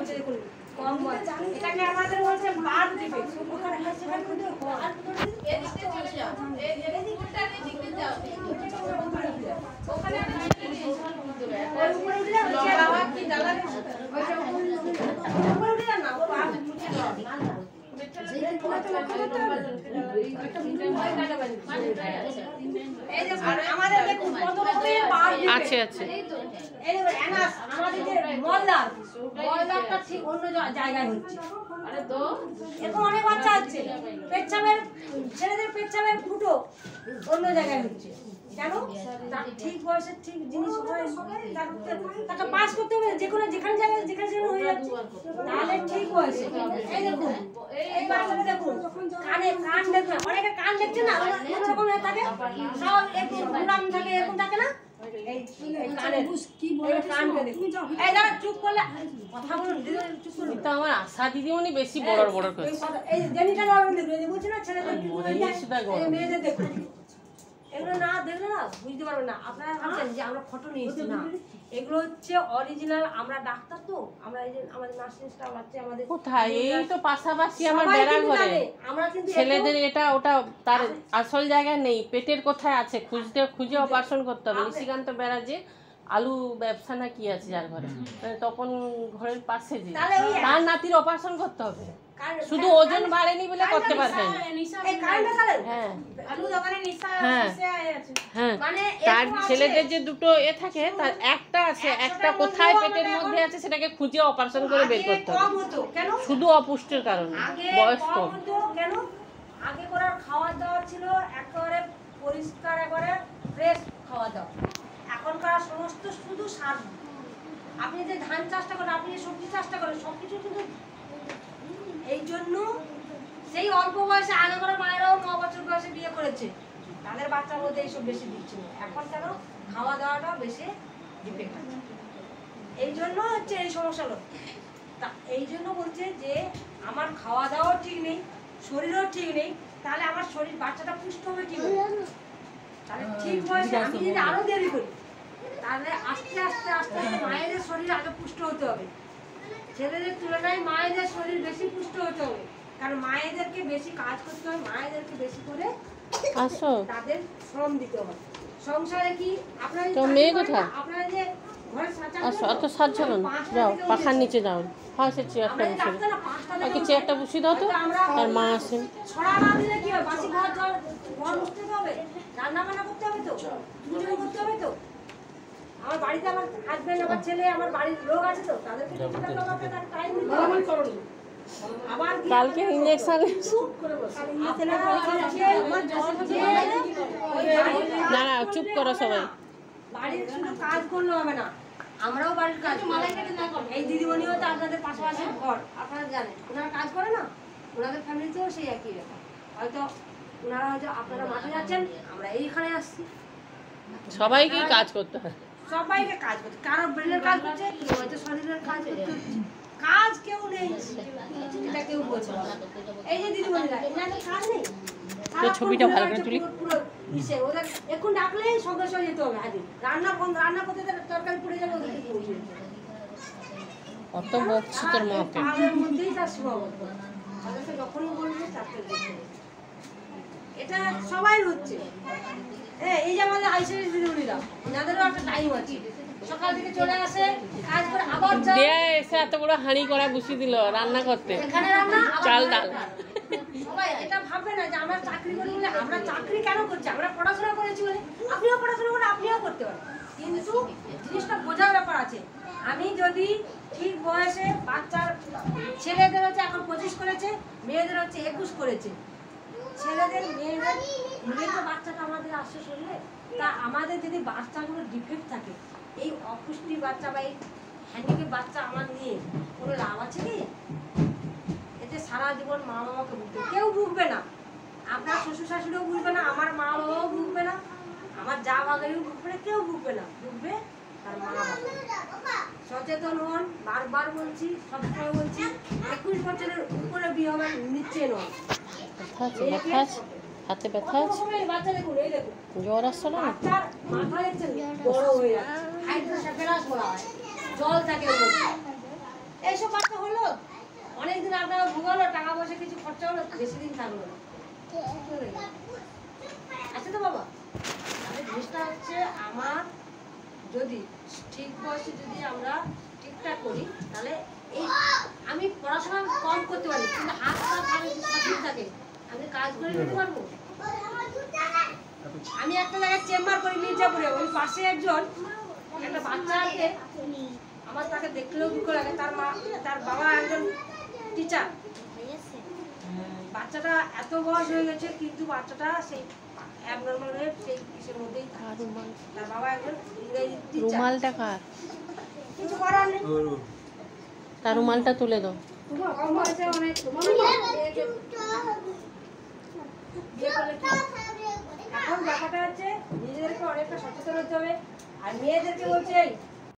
হচ্ছে দেখুন কম বয়স এটাকে আমাদের বলছে বার্থ ডিফেক্ট ওখানে সেখানে কিন্তু এদিকে চলে যাও এদিকে উল্টা দিকে যাও ওখানে ওই উপরে উঠলে বাবা কি জ্বালা ওইটা উপরে উঠলে না ও বাদ মুছে দাও আমাদের দেখুন কত রকমের আছে আছে এই এনাস আমাদের যে মলদারটা ঠিক অন্য জায়গায় হচ্ছে আরে তো এরকম অনেক বাচ্চা আছে পেচ্ছাপের ছেলেদের পেচ্ছাপের ফুটো অন্য জায়গায় হচ্ছে কেন তার ঠিক বয়সে ঠিক জিনিস হয় তাকে পাস করতে হবে যেখানে জায়গায় যেখানে হয়ে যাচ্ছে তাহলে ঠিক বয়সে এই দেখুন এই বাচ্চাটা দেখুন কান দেখুন অনেকে কান দেখছে না অন্যরকম হয়ে থাকে সব একটু উড়ান থাকে এরকম থাকে না এই কানে কি বলে কানকে দেখুন এই দাঁড়া চুপ করলে কথা বলুন চুপ করুন তো আমার আশা দিদিমণি বেশি বড় বড় করে এই জেনিটা নরম দেখুন এই বলছি না ছেলেদের কি বলে এই মেয়েদের দেখুন এগুলো না দেখলে না বুঝতে পারবেন না আপনারা ভাবছেন যে আমরা ফটো নিয়েছি না এগুলো হচ্ছে অরিজিনাল আমরা ডাক্তার তো আমরা এই যে আমাদের নার্সিং স্টাফ আছে আমাদের কোথায় এই তো পাশাপাশি আমার বেড়া ঘরে আমরা কিন্তু ছেলেদের এটা ওটা তার আসল জায়গা নেই পেটের কোথায় আছে খুঁজে অপারেশন করতে হবে নিশিকান্ত বেড়া যে আলু ব্যবসা না কি আছে যার ঘরে তখন ঘরের পাশে যে তার নাতির অপারেশন করতে হবে শুধু ওজন বাড়েনি বলে করতে পারবেন হ্যাঁ তার ছেলেদের যে দুটো থাকে তার একটা আছে একটা কোথায় পেটের মধ্যে আছে সেটাকে খুঁজে অপারেশন করে বের করতে হবে শুধু অপুষ্টির কারণে বয়স কম কেন আগে করার খাওয়া দাওয়া ছিল একেবারে পরিষ্কার একেবারে ফ্রেশ খাওয়া দাওয়া এখনকার সমস্ত শুধু সার আপনি যে ধান চাষটা করেন আপনি যে সবজি চাষটা করেন সবকিছু কিন্তু এই জন্য সেই অল্প বয়সে আগে করে মায়েরাও 9 বছর বয়সে বিয়ে করেছে তাদের বাচ্চার মধ্যে এইসব বেশি দিচ্ছে এখন কেন খাওয়া দাওয়াটা বেশি ডিপেন্ড আছে এই জন্য হচ্ছে এই সমস্যাগুলো তা এই জন্য বলছে যে আমার খাওয়া দাওয়াও ঠিক নেই শরীরও ঠিক নেই তাহলে আমার শরীর বাচ্চাটা পুষ্ট হবে কি করে তাহলে ঠিক বয়সে আমি যদি আরো দেরি করি তাহলে আস্তে আস্তে আস্তে মায়েদের শরীর আগে পুষ্ট হতে হবে ছেলেদের তুলনায় মায়েদের শরীর বেশি পুষ্ট হতে হবে কারণ মায়েদেরকে বেশি কাজ করতে হয় মায়েদেরকে বেশি করে তাদের শ্রম দিতে হবে সংসারে কি আপনারা আপনারা যে ঘরে যাও পাখার নিচে যাও হ্যাঁ সে চেয়ারটা বসিয়ে দাও চেয়ারটা বসিয়ে দাও তো আর মা আসেন ছড়া না দিলে কি হবে বাসি ঘর মুছতে হবে রান্না বান্না করতে হবে তো দুজন করতে হবে তো আমার বাড়িতে আমার হাজবেন্ড আমার ছেলে আমার বাড়ির লোক আছে তো তাদেরকে কিছুটা লোক আছে তার টাইম দিতে হবে আবার কালকে ইনজেকশন না না চুপ করো সবাই বাড়ির শুধু কাজ করলে হবে না আমরাও বাড়ির কাজ এই দিদিমণিও তো আপনাদের পাশাপাশি ঘর আপনারা জানেন ওনারা কাজ করে না ওনাদের ফ্যামিলিতেও সেই একই ব্যাপার হয়তো ওনারা হয়তো আপনারা মাঠে যাচ্ছেন আমরা এইখানে আসছি সবাইকেই কাজ করতে হয় সবাইকে কাজ করতে কারো ব্রেনের কাজ করছে কেউ হয়তো শরীরের কাজ করতে হচ্ছে কাজ কেউ নেই এটা কেউ বলছে এই যে দিদিমণিরা এনাদের কাজ নেই ছবিটা ভালো করে তুলি ওদের এখন ডাকলেই সঙ্গে সঙ্গে যেতে হবে হাজির রান্না করতে তরকারি পড়ে যাবে ওদের অত বকছি তোর মাকে তাদের মধ্যেই তার সীমাবদ্ধ তাদেরকে যখনই বলবে চাকরি করতে এটা সবাই হচ্ছে এই যে আমাদের আইসিডি দিদিমণিরা এনাদেরও একটা টাইম আছে সকাল থেকে চলে আসে কাজ করে আবার এসে এত বড় হাঁড়ি করা বসিয়ে দিল রান্না করতে এখানে রান্না চাল ডাল সবাই এটা ভাববে না যে আমরা চাকরি করি বলে আমরা চাকরি কেন করছি আমরা পড়াশোনা করেছি বলে আপনিও পড়াশোনা করে আপনিও করতে পারেন কিন্তু জিনিসটা বোঝার ব্যাপার আছে আমি যদি ঠিক বয়সে বাচ্চার ছেলেদের হচ্ছে এখন 25 করেছে মেয়েদের হচ্ছে 21 করেছে ছেলেদের মেয়েদের তো বাচ্চাটা আমাদের আসছে শরীরে তা আমাদের যদি বাচ্চাগুলো ডিফেক্ট থাকে এই অপুষ্টি বাচ্চা বা এই হ্যান্ডিক্যাপ বাচ্চা আমার নিয়ে কোনো লাভ আছে কি এতে সারা জীবন মা বাবাকে ভুগবে কেউ ভুগবে না আপনার শ্বশুর শাশুড়িও ভুগবে না আমার মা বাবাও ভুগবে না আমার যা ভাগাইও ভুগবে না কেউ ভুগবে না ভুগবে তার মা বাবা সচেতন হন বারবার বলছি সবসময় বলছি 21 বছরের উপরে বিয়ে হবে নিচে নয় হাতে ব্যথা আছে বাচ্চা দেখুন এই দেখুন জ্বর আসছে না বাচ্চার মাথা দেখছেন বড় হয়ে যাচ্ছে হাইড্রোসেফালাস বলা হয় জল থাকে এইসব বাচ্চা অনেকদিন আপনারা ভুগলো, টাকা পয়সা কিছু খরচা হলো, বেশি দিন থাকলো না। আছে তো বাবা? তাহলে জিনিসটা হচ্ছে আমার যদি ঠিক বয়সে যদি আমরা ঠিকঠাক করি, তাহলে এই আমি পড়াশোনা কম করতে পারি, কিন্তু হাত পা ভালো সঠিক থাকে, আমি কাজ করে নিতে পারবো। আমি একটা জায়গায় চেম্বার করি মির্জাপুরে, ওই পাশে একজন একটা বাচ্চা আছে, আমার তাকে দেখলেও দুঃখ লাগে। তার বাবা একজন টিচার। বাচ্চাটা এত বয়স হয়ে গেছে, কিন্তু বাচ্চাটা সেই অ্যাবনর্মাল হয়ে সেই কিসের মধ্যেই থাকে। তার বাবা একজন ইংরেজি টিচার। রুমালটা কার? কিছু করার নেই। তার রুমালটা তুলে দাও। তোমার কম হয়েছে অনেক, তোমার বিয়ে করলে কি? এখন ব্যাপারটা হচ্ছে নিজেদেরকে অনেকটা সচেতন হতে হবে। আর মেয়েদেরকে বলছে